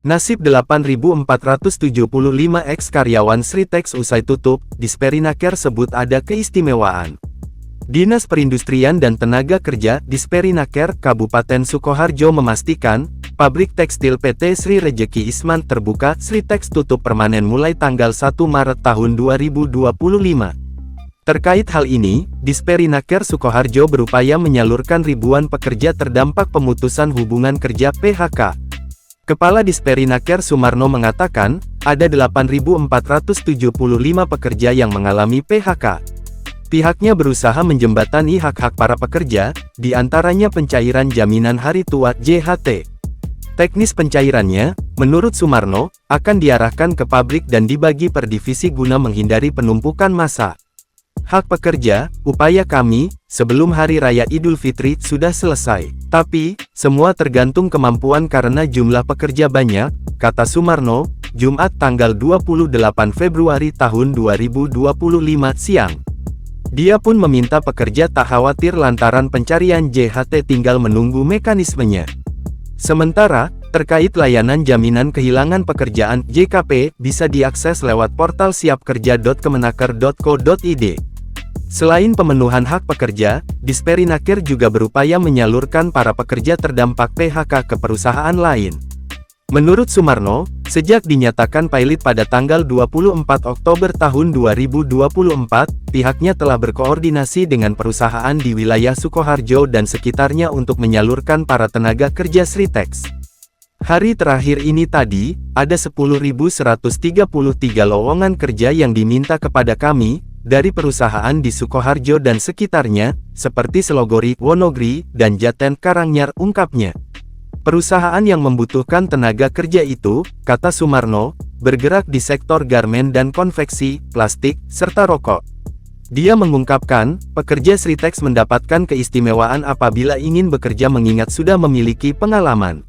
Nasib 8.475 ex-karyawan Sritex usai tutup, Disperinaker sebut ada keistimewaan. Dinas Perindustrian dan Tenaga Kerja, Disperinaker, Kabupaten Sukoharjo memastikan, pabrik tekstil PT Sri Rejeki Isman terbuka, Sritex tutup permanen mulai tanggal 1 Maret tahun 2025. Terkait hal ini, Disperinaker Sukoharjo berupaya menyalurkan ribuan pekerja terdampak pemutusan hubungan kerja PHK. Kepala Disperinaker Sumarno mengatakan, ada 8.475 pekerja yang mengalami PHK. Pihaknya berusaha menjembatani hak-hak para pekerja, di antaranya pencairan jaminan hari tua JHT. Teknis pencairannya, menurut Sumarno, akan diarahkan ke pabrik dan dibagi per divisi guna menghindari penumpukan massa. Hak pekerja, upaya kami, sebelum Hari Raya Idul Fitri, sudah selesai. Tapi, semua tergantung kemampuan karena jumlah pekerja banyak, kata Sumarno, Jumat tanggal 28 Februari tahun 2025 siang. Dia pun meminta pekerja tak khawatir lantaran pencarian JHT tinggal menunggu mekanismenya. Sementara, terkait layanan jaminan kehilangan pekerjaan JKP, bisa diakses lewat portal siapkerja.kemenaker.co.id. Selain pemenuhan hak pekerja, Disperinaker juga berupaya menyalurkan para pekerja terdampak PHK ke perusahaan lain. Menurut Sumarno, sejak dinyatakan pilot pada tanggal 24 Oktober tahun 2024, pihaknya telah berkoordinasi dengan perusahaan di wilayah Sukoharjo dan sekitarnya untuk menyalurkan para tenaga kerja Sritex. Hari terakhir ini tadi, ada 10.133 lowongan kerja yang diminta kepada kami, dari perusahaan di Sukoharjo dan sekitarnya, seperti Selogori, Wonogiri, dan Jaten Karanganyar, ungkapnya. Perusahaan yang membutuhkan tenaga kerja itu, kata Sumarno, bergerak di sektor garmen dan konveksi, plastik, serta rokok. Dia mengungkapkan, pekerja Sritex mendapatkan keistimewaan apabila ingin bekerja mengingat sudah memiliki pengalaman.